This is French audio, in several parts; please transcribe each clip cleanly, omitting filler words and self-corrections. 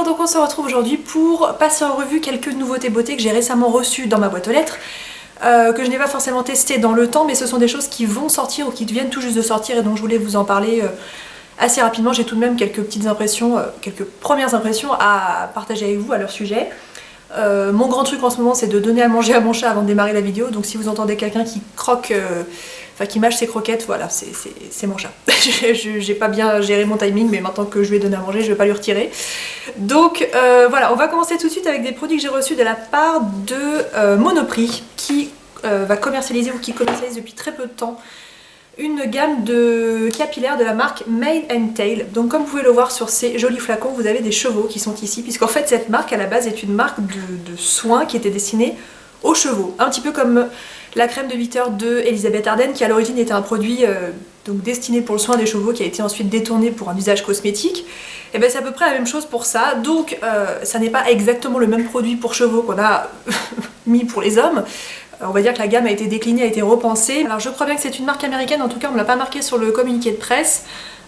Alors donc on se retrouve aujourd'hui pour passer en revue quelques nouveautés beauté que j'ai récemment reçues dans ma boîte aux lettres, que je n'ai pas forcément testé dans le temps, mais ce sont des choses qui vont sortir ou qui viennent tout juste de sortir et donc je voulais vous en parler assez rapidement. J'ai tout de même quelques petites impressions, quelques premières impressions à partager avec vous à leur sujet. Mon grand truc en ce moment c'est de donner à manger à mon chat avant de démarrer la vidéo, donc si vous entendez quelqu'un qui croque, enfin qui mâche ses croquettes, voilà, c'est mon chat. J'ai pas bien géré mon timing, mais maintenant que je lui ai donné à manger, je vais pas lui retirer. Donc voilà, on va commencer tout de suite avec des produits que j'ai reçus de la part de Monoprix, qui va commercialiser ou qui commercialise depuis très peu de temps une gamme de capillaires de la marque Mane & Tail. Donc comme vous pouvez le voir sur ces jolis flacons, vous avez des chevaux qui sont ici, puisqu'en fait cette marque à la base est une marque de soins qui était destinée aux chevaux. Un petit peu comme la crème de 8 heures de Elisabeth Arden, qui à l'origine était un produit donc destiné pour le soin des chevaux, qui a été ensuite détourné pour un usage cosmétique. Et bien c'est à peu près la même chose pour ça, donc ça n'est pas exactement le même produit pour chevaux qu'on a mis pour les hommes. On va dire que la gamme a été déclinée, a été repensée. Alors je crois bien que c'est une marque américaine, en tout cas on ne l'a pas marqué sur le communiqué de presse.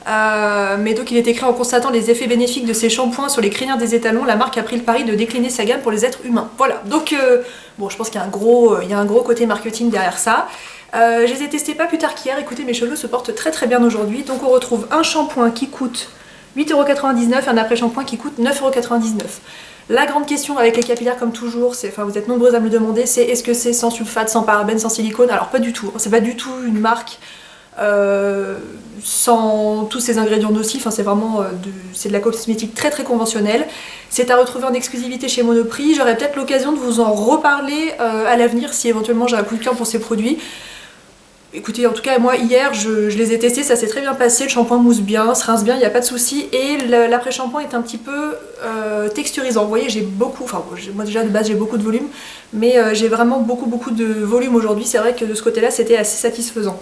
Mais donc il est écrit en constatant les effets bénéfiques de ces shampoings sur les crinières des étalons, la marque a pris le pari de décliner sa gamme pour les êtres humains. Voilà, donc bon, je pense qu'il y a un gros côté marketing derrière ça. Je les ai testés pas plus tard qu'hier, écoutez, mes cheveux se portent très très bien aujourd'hui. Donc on retrouve un shampoing qui coûte 8,99 € et un après-shampoing qui coûte 9,99 €. La grande question avec les capillaires, comme toujours, c'est, enfin vous êtes nombreux à me le demander, c'est est-ce que c'est sans sulfate, sans parabènes, sans silicone? Alors pas du tout, c'est pas du tout une marque sans tous ces ingrédients nocifs, hein, c'est vraiment c'est de la cosmétique très très conventionnelle. C'est à retrouver en exclusivité chez Monoprix. J'aurai peut-être l'occasion de vous en reparler à l'avenir si éventuellement j'ai un coup de cœur pour ces produits. Écoutez, en tout cas, moi hier je les ai testés, ça s'est très bien passé, le shampoing mousse bien, se rince bien, il n'y a pas de souci, et l'après-shampoing est un petit peu texturisant. Vous voyez, j'ai beaucoup, enfin moi déjà de base j'ai beaucoup de volume, mais j'ai vraiment beaucoup de volume aujourd'hui, c'est vrai que de ce côté-là c'était assez satisfaisant.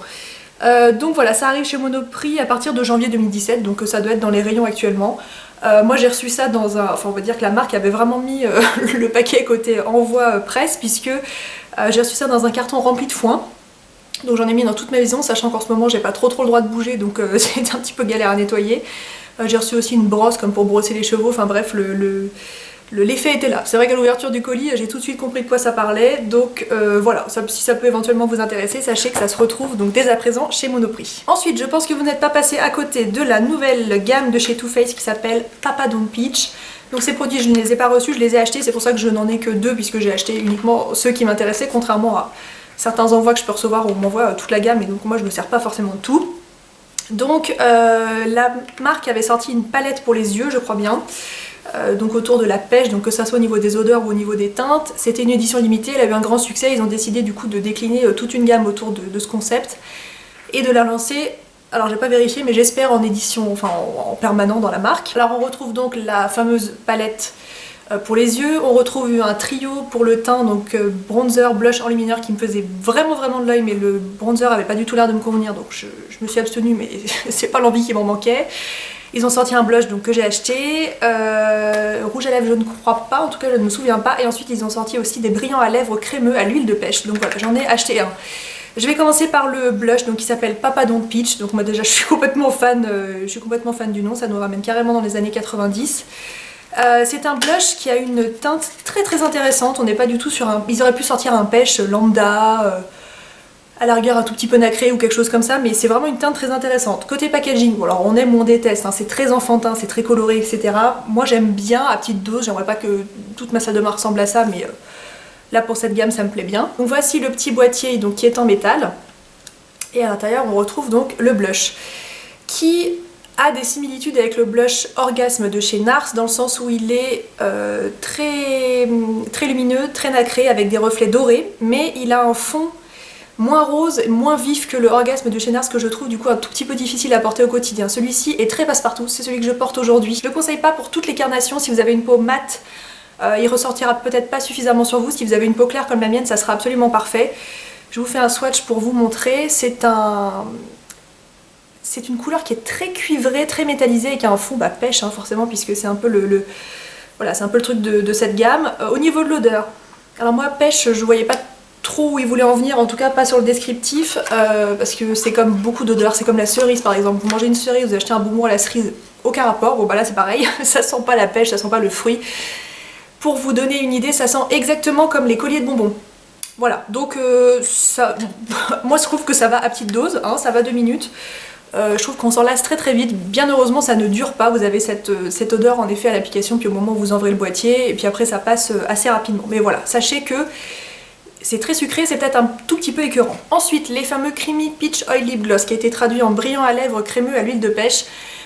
Donc voilà, ça arrive chez Monoprix à partir de janvier 2017, donc ça doit être dans les rayons actuellement. Moi j'ai reçu ça dans un... Enfin on va dire que la marque avait vraiment mis le paquet côté envoi presse, puisque j'ai reçu ça dans un carton rempli de foin. Donc j'en ai mis dans toute ma maison, sachant qu'en ce moment j'ai pas trop le droit de bouger, donc c'était un petit peu galère à nettoyer. J'ai reçu aussi une brosse comme pour brosser les chevaux, enfin bref, l'effet était là. C'est vrai qu'à l'ouverture du colis, j'ai tout de suite compris de quoi ça parlait, donc voilà, si ça peut éventuellement vous intéresser, sachez que ça se retrouve donc dès à présent chez Monoprix. Ensuite, je pense que vous n'êtes pas passé à côté de la nouvelle gamme de chez Too Faced qui s'appelle Papa Don't Peach. Donc ces produits, je ne les ai pas reçus, je les ai achetés, c'est pour ça que je n'en ai que deux, puisque j'ai acheté uniquement ceux qui m'intéressaient, contrairement à certains envois que je peux recevoir où on m'envoie toute la gamme, et donc moi je me sers pas forcément de tout. Donc la marque avait sorti une palette pour les yeux, je crois bien, donc autour de la pêche, donc que ça soit au niveau des odeurs ou au niveau des teintes. C'était une édition limitée, elle a eu un grand succès, ils ont décidé du coup de décliner toute une gamme autour de ce concept et de la lancer. Alors j'ai pas vérifié, mais j'espère en édition, enfin en permanent dans la marque. Alors on retrouve donc la fameuse palette pour les yeux, on retrouve un trio pour le teint, donc bronzer, blush, enlumineur qui me faisait vraiment de l'œil, mais le bronzer avait pas du tout l'air de me convenir, donc je me suis abstenue, mais c'est pas l'envie qui m'en manquait. Ils ont sorti un blush donc, que j'ai acheté, rouge à lèvres je ne crois pas, en tout cas je ne me souviens pas, et ensuite ils ont sorti aussi des brillants à lèvres crémeux à l'huile de pêche, donc voilà, j'en ai acheté un. Je vais commencer par le blush donc, qui s'appelle Papa Don't Peach, donc moi déjà je suis complètement fan du nom, ça nous ramène carrément dans les années 90. C'est un blush qui a une teinte très intéressante, on n'est pas du tout sur un... Ils auraient pu sortir un pêche lambda, à la rigueur un tout petit peu nacré ou quelque chose comme ça, mais c'est vraiment une teinte très intéressante. Côté packaging, bon, alors on aime ou on déteste, hein, c'est très enfantin, c'est très coloré, etc. Moi j'aime bien à petite dose, j'aimerais pas que toute ma salle de bain ressemble à ça, mais là pour cette gamme ça me plaît bien. Donc voici le petit boîtier donc, qui est en métal, et à l'intérieur on retrouve donc le blush, qui a des similitudes avec le blush Orgasme de chez NARS, dans le sens où il est très lumineux, très nacré, avec des reflets dorés, mais il a un fond moins rose, moins vif que le Orgasme de chez NARS, que je trouve du coup un tout petit peu difficile à porter au quotidien. Celui-ci est très passe-partout, c'est celui que je porte aujourd'hui. Je le conseille pas pour toutes les carnations, si vous avez une peau mate, il ressortira peut-être pas suffisamment sur vous. Si vous avez une peau claire comme la mienne, ça sera absolument parfait. Je vous fais un swatch pour vous montrer, c'est une couleur qui est très cuivrée, très métallisée et qui a un fond pêche, hein, forcément, puisque c'est un peu voilà, c'est un peu le truc de cette gamme. Au niveau de l'odeur, alors moi pêche, je voyais pas trop où il voulait en venir, en tout cas pas sur le descriptif, parce que c'est comme beaucoup d'odeurs, c'est comme la cerise par exemple. Vous mangez une cerise, vous achetez un bonbon à la cerise, aucun rapport. Bon bah là c'est pareil, ça sent pas la pêche, ça sent pas le fruit. Pour vous donner une idée, ça sent exactement comme les colliers de bonbons. Voilà, donc ça, moi je trouve que ça va à petite dose, hein, ça va 2 minutes. Je trouve qu'on s'en lasse très très vite. Bien heureusement ça ne dure pas, vous avez cette odeur en effet à l'application, puis au moment où vous ouvrez le boîtier, et puis après ça passe assez rapidement. Mais voilà, sachez que c'est très sucré, c'est peut-être un tout petit peu écœurant. Ensuite, les fameux Creamy Peach Oil Lip Gloss, qui a été traduit en brillant à lèvres crémeux à l'huile de pêche.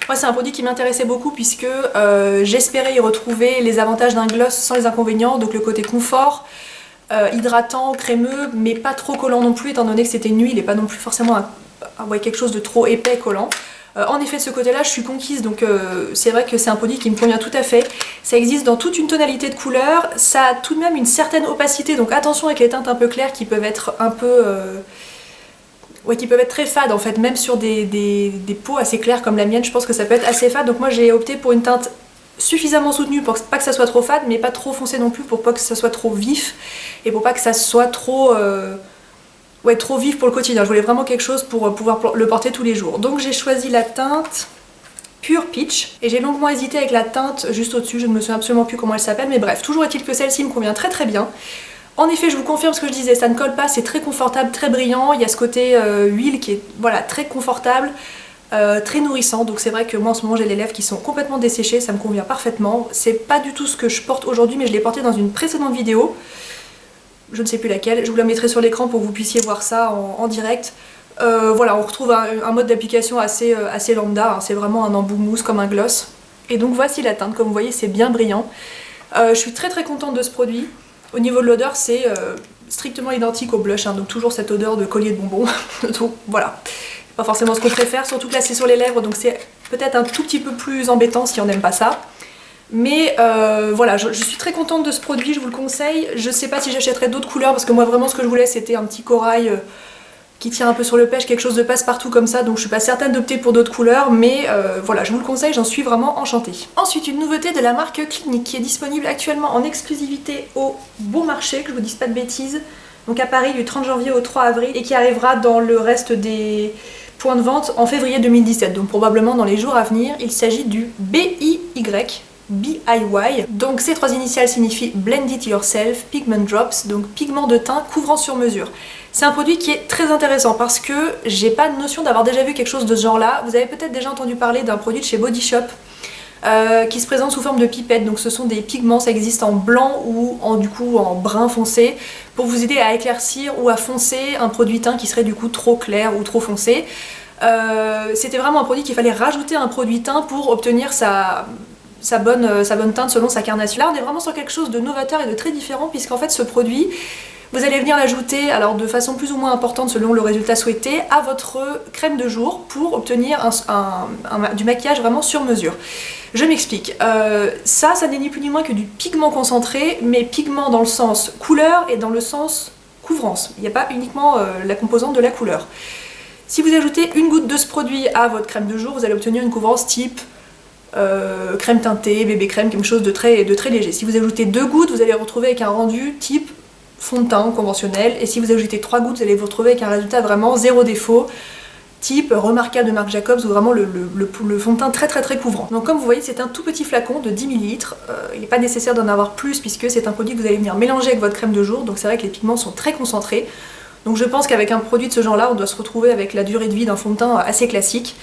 Moi c'est un produit qui m'intéressait beaucoup puisque j'espérais y retrouver les avantages d'un gloss sans les inconvénients, donc le côté confort, hydratant, crémeux, mais pas trop collant non plus, étant donné que c'était une huile et pas non plus forcément quelque chose de trop épais collant. En effet, de ce côté-là, je suis conquise, donc c'est vrai que c'est un produit qui me convient tout à fait. Ça existe dans toute une tonalité de couleurs, ça a tout de même une certaine opacité, donc attention avec les teintes un peu claires qui peuvent être un peu... qui peuvent être très fades en fait, même sur des peaux assez claires comme la mienne, je pense que ça peut être assez fade, donc moi j'ai opté pour une teinte suffisamment soutenue pour pas que ça soit trop fade, mais pas trop foncé non plus pour pas que ça soit trop vif, et pour pas que ça soit trop... trop vif pour le quotidien. Je voulais vraiment quelque chose pour pouvoir le porter tous les jours. Donc j'ai choisi la teinte Pure Peach et j'ai longuement hésité avec la teinte juste au-dessus, je ne me souviens absolument plus comment elle s'appelle, mais bref, toujours est-il que celle-ci me convient très très bien. En effet, je vous confirme ce que je disais, ça ne colle pas, c'est très confortable, très brillant, il y a ce côté huile qui est voilà, très confortable, très nourrissant, donc c'est vrai que moi en ce moment j'ai les lèvres qui sont complètement desséchées, ça me convient parfaitement. C'est pas du tout ce que je porte aujourd'hui, mais je l'ai porté dans une précédente vidéo. Je ne sais plus laquelle, je vous la mettrai sur l'écran pour que vous puissiez voir ça en direct. Voilà, on retrouve un mode d'application assez lambda, hein, c'est vraiment un embout mousse comme un gloss. Et donc voici la teinte, comme vous voyez c'est bien brillant. Je suis très très contente de ce produit. Au niveau de l'odeur c'est strictement identique au blush, hein, donc toujours cette odeur de collier de bonbons. Donc voilà, pas forcément ce qu'on préfère, surtout que là c'est sur les lèvres, donc c'est peut-être un tout petit peu plus embêtant si on n'aime pas ça. Mais voilà, je suis très contente de ce produit, je vous le conseille. Je sais pas si j'achèterai d'autres couleurs parce que moi vraiment ce que je voulais c'était un petit corail qui tient un peu sur le pêche, quelque chose de passe-partout comme ça, donc je suis pas certaine d'opter pour d'autres couleurs, mais voilà, je vous le conseille, j'en suis vraiment enchantée. Ensuite, une nouveauté de la marque Clinique qui est disponible actuellement en exclusivité au Bon Marché, que je vous dise pas de bêtises, donc à Paris du 30 janvier au 3 avril, et qui arrivera dans le reste des points de vente en février 2017, donc probablement dans les jours à venir. Il s'agit du BIY. BIY. Donc ces 3 initiales signifient Blend It Yourself Pigment Drops, donc pigment de teint couvrant sur mesure. C'est un produit qui est très intéressant parce que j'ai pas de notion d'avoir déjà vu quelque chose de ce genre là. Vous avez peut-être déjà entendu parler d'un produit de chez Body Shop qui se présente sous forme de pipette, donc ce sont des pigments, ça existe en blanc ou en brun foncé pour vous aider à éclaircir ou à foncer un produit teint qui serait du coup trop clair ou trop foncé. C'était vraiment un produit qu'il fallait rajouter à un produit teint pour obtenir sa bonne teinte selon sa carnation. Là on est vraiment sur quelque chose de novateur et de très différent puisqu'en fait ce produit, vous allez venir l'ajouter alors de façon plus ou moins importante selon le résultat souhaité à votre crème de jour pour obtenir du maquillage vraiment sur mesure. Je m'explique, ça n'est ni plus ni moins que du pigment concentré, mais pigment dans le sens couleur et dans le sens couvrance. Il n'y a pas uniquement la composante de la couleur. Si vous ajoutez une goutte de ce produit à votre crème de jour, vous allez obtenir une couvrance type crème teintée, bébé crème, quelque chose de très léger. Si vous ajoutez 2 gouttes, vous allez vous retrouver avec un rendu type fond de teint conventionnel, et si vous ajoutez 3 gouttes, vous allez vous retrouver avec un résultat vraiment zéro défaut, type remarquable de Marc Jacobs, ou vraiment le fond de teint très couvrant. Donc comme vous voyez, c'est un tout petit flacon de 10 ml, il n'est pas nécessaire d'en avoir plus puisque c'est un produit que vous allez venir mélanger avec votre crème de jour, donc c'est vrai que les pigments sont très concentrés. Donc je pense qu'avec un produit de ce genre-là, on doit se retrouver avec la durée de vie d'un fond de teint assez classique.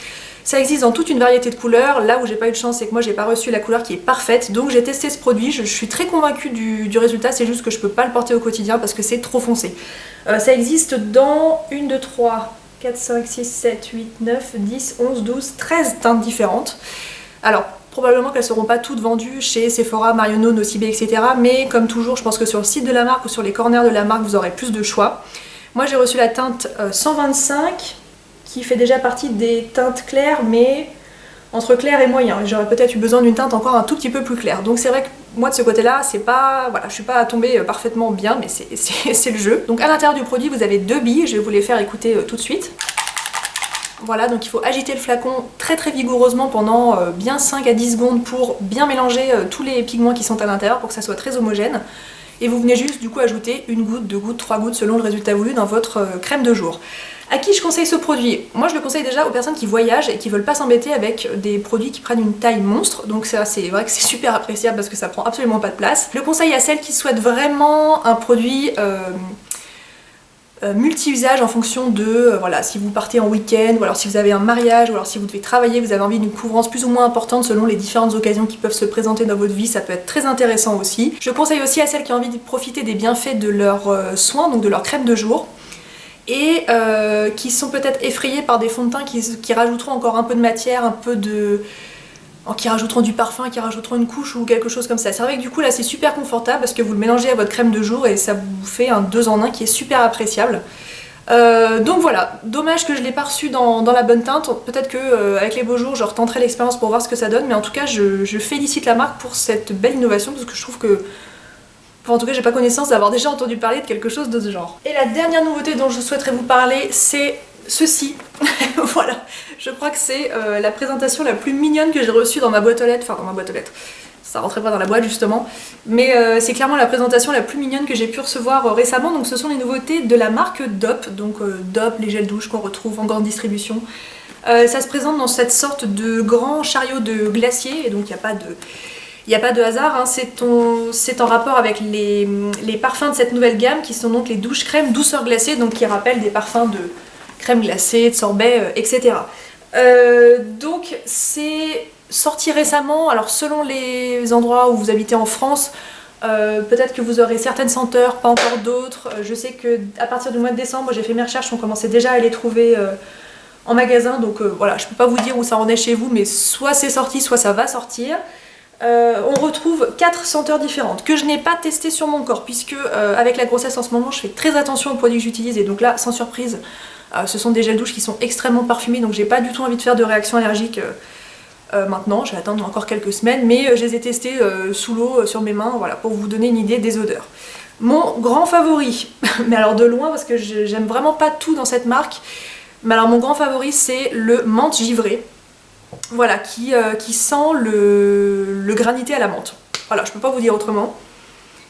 Ça existe dans toute une variété de couleurs. Là où j'ai pas eu de chance, c'est que moi j'ai pas reçu la couleur qui est parfaite, donc j'ai testé ce produit, je suis très convaincue du résultat, c'est juste que je peux pas le porter au quotidien parce que c'est trop foncé. Ça existe dans 1, 2, 3, 4, 5, 6, 7, 8, 9, 10, 11, 12, 13 teintes différentes. Alors, probablement qu'elles ne seront pas toutes vendues chez Sephora, Marionneau, Nocibé, etc. Mais comme toujours, je pense que sur le site de la marque ou sur les corners de la marque, vous aurez plus de choix. Moi j'ai reçu la teinte 125, qui fait déjà partie des teintes claires, mais entre clair et moyen. J'aurais peut-être eu besoin d'une teinte encore un tout petit peu plus claire. Donc c'est vrai que moi de ce côté-là, c'est pas, voilà, je suis pas tombée parfaitement bien, mais c'est le jeu. Donc à l'intérieur du produit, vous avez 2 billes, je vais vous les faire écouter tout de suite. Voilà, donc il faut agiter le flacon très vigoureusement pendant bien 5 à 10 secondes pour bien mélanger tous les pigments qui sont à l'intérieur pour que ça soit très homogène. Et vous venez juste du coup ajouter 1 goutte, 2 gouttes, 3 gouttes selon le résultat voulu dans votre crème de jour. À qui je conseille ce produit? Moi je le conseille déjà aux personnes qui voyagent et qui veulent pas s'embêter avec des produits qui prennent une taille monstre, donc ça c'est vrai que c'est super appréciable parce que ça prend absolument pas de place. Je le conseille à celles qui souhaitent vraiment un produit multi-usage en fonction de, voilà, si vous partez en week-end, ou alors si vous avez un mariage, ou alors si vous devez travailler, vous avez envie d'une couvrance plus ou moins importante selon les différentes occasions qui peuvent se présenter dans votre vie, ça peut être très intéressant aussi. Je conseille aussi à celles qui ont envie de profiter des bienfaits de leurs soins, donc de leur crème de jour, et qui sont peut-être effrayées par des fonds de teint qui rajouteront encore un peu de matière, un peu de... qui rajouteront du parfum, qui rajouteront une couche ou quelque chose comme ça. C'est vrai que du coup là c'est super confortable parce que vous le mélangez à votre crème de jour et ça vous fait un 2 en 1 qui est super appréciable. Donc voilà, dommage que je l'ai pas reçu dans la bonne teinte, peut-être que avec les beaux jours je retenterai l'expérience pour voir ce que ça donne, mais en tout cas je félicite la marque pour cette belle innovation parce que je trouve que... Enfin, en tout cas j'ai pas connaissance d'avoir déjà entendu parler de quelque chose de ce genre. Et la dernière nouveauté dont je souhaiterais vous parler c'est ceci. Voilà, je crois que c'est la présentation la plus mignonne que j'ai reçue dans ma boîte aux lettres, enfin dans ma boîte aux lettres, ça rentrait pas dans la boîte justement, mais c'est clairement la présentation la plus mignonne que j'ai pu recevoir récemment, donc ce sont les nouveautés de la marque Dop, donc Dop, les gels douche qu'on retrouve en grande distribution. Ça se présente dans cette sorte de grand chariot de glacier, et donc il n'y a pas de hasard, hein. C'est en rapport avec les parfums de cette nouvelle gamme qui sont donc les douches crème douceur glacée, donc qui rappellent des parfums de crème glacée, de sorbet, etc. Donc c'est sorti récemment, alors selon les endroits où vous habitez en France, peut-être que vous aurez certaines senteurs, pas encore d'autres. Je sais que à partir du mois de décembre, j'ai fait mes recherches, on commençait déjà à les trouver en magasin, donc voilà, je peux pas vous dire où ça en est chez vous, mais soit c'est sorti, soit ça va sortir. On retrouve 4 senteurs différentes que je n'ai pas testées sur mon corps puisque avec la grossesse en ce moment je fais très attention aux produits que j'utilise et donc là sans surprise ce sont des gels douche qui sont extrêmement parfumés donc j'ai pas du tout envie de faire de réaction allergique maintenant, je vais attendre encore quelques semaines mais je les ai testés sous l'eau sur mes mains, voilà, pour vous donner une idée des odeurs. Mon grand favori, mais alors de loin parce que j'aime vraiment pas tout dans cette marque, mais alors mon grand favori c'est le menthe givré. Voilà, qui sent le granité à la menthe. Voilà, je peux pas vous dire autrement.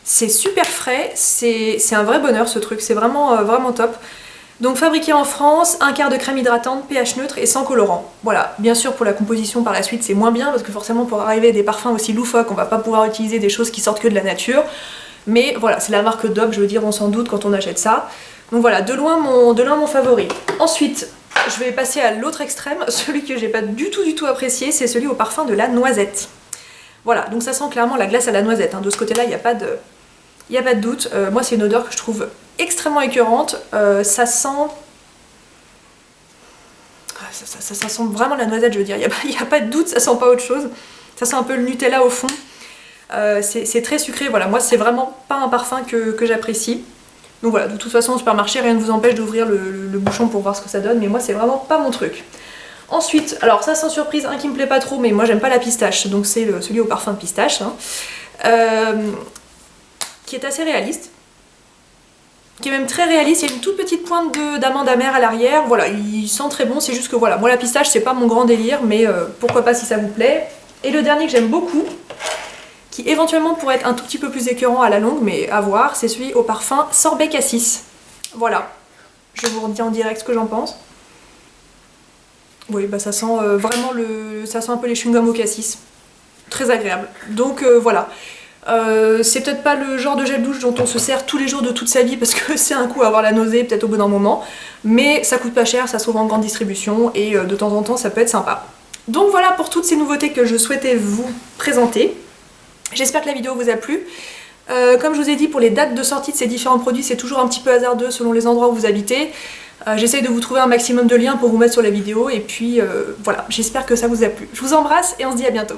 C'est super frais, c'est un vrai bonheur ce truc, c'est vraiment, vraiment top. Donc fabriqué en France, 1/4 de crème hydratante, pH neutre et sans colorant. Voilà, bien sûr pour la composition par la suite c'est moins bien parce que forcément pour arriver à des parfums aussi loufoques on va pas pouvoir utiliser des choses qui sortent que de la nature. Mais voilà, c'est la marque Dop, je veux dire on s'en doute quand on achète ça. Donc voilà, de loin mon favori. Ensuite, je vais passer à l'autre extrême, celui que j'ai pas du tout apprécié, c'est celui au parfum de la noisette. Voilà, donc ça sent clairement la glace à la noisette, hein. De ce côté-là, il n'y a pas de doute. Moi, c'est une odeur que je trouve extrêmement écœurante. Ça sent... Ça sent vraiment la noisette, je veux dire. Il n'y a pas de doute, ça sent pas autre chose. Ça sent un peu le Nutella au fond. C'est très sucré, voilà. Moi, c'est vraiment pas un parfum que j'apprécie. Donc voilà, de toute façon au supermarché rien ne vous empêche d'ouvrir le bouchon pour voir ce que ça donne, mais moi c'est vraiment pas mon truc. Ensuite, alors ça sans surprise, un qui me plaît pas trop, mais moi j'aime pas la pistache, donc c'est celui au parfum de pistache, hein, qui est assez réaliste, qui est même très réaliste, il y a une toute petite pointe d'amande amère à l'arrière, voilà, il sent très bon, c'est juste que voilà, moi la pistache c'est pas mon grand délire, mais pourquoi pas si ça vous plaît. Et le dernier que j'aime beaucoup, qui éventuellement pourrait être un tout petit peu plus écœurant à la longue, mais à voir, c'est celui au parfum sorbet cassis. Voilà, je vous redis en direct ce que j'en pense. Oui, bah ça sent vraiment ça sent un peu les chewing-gums au cassis. Très agréable. Donc voilà. C'est peut-être pas le genre de gel douche dont on se sert tous les jours de toute sa vie parce que c'est un coup à avoir la nausée peut-être au bout d'un moment, mais ça coûte pas cher, ça se trouve en grande distribution et de temps en temps ça peut être sympa. Donc voilà pour toutes ces nouveautés que je souhaitais vous présenter. J'espère que la vidéo vous a plu. Comme je vous ai dit, pour les dates de sortie de ces différents produits, c'est toujours un petit peu hasardeux selon les endroits où vous habitez. J'essaye de vous trouver un maximum de liens pour vous mettre sur la vidéo et puis voilà, j'espère que ça vous a plu. Je vous embrasse et on se dit à bientôt.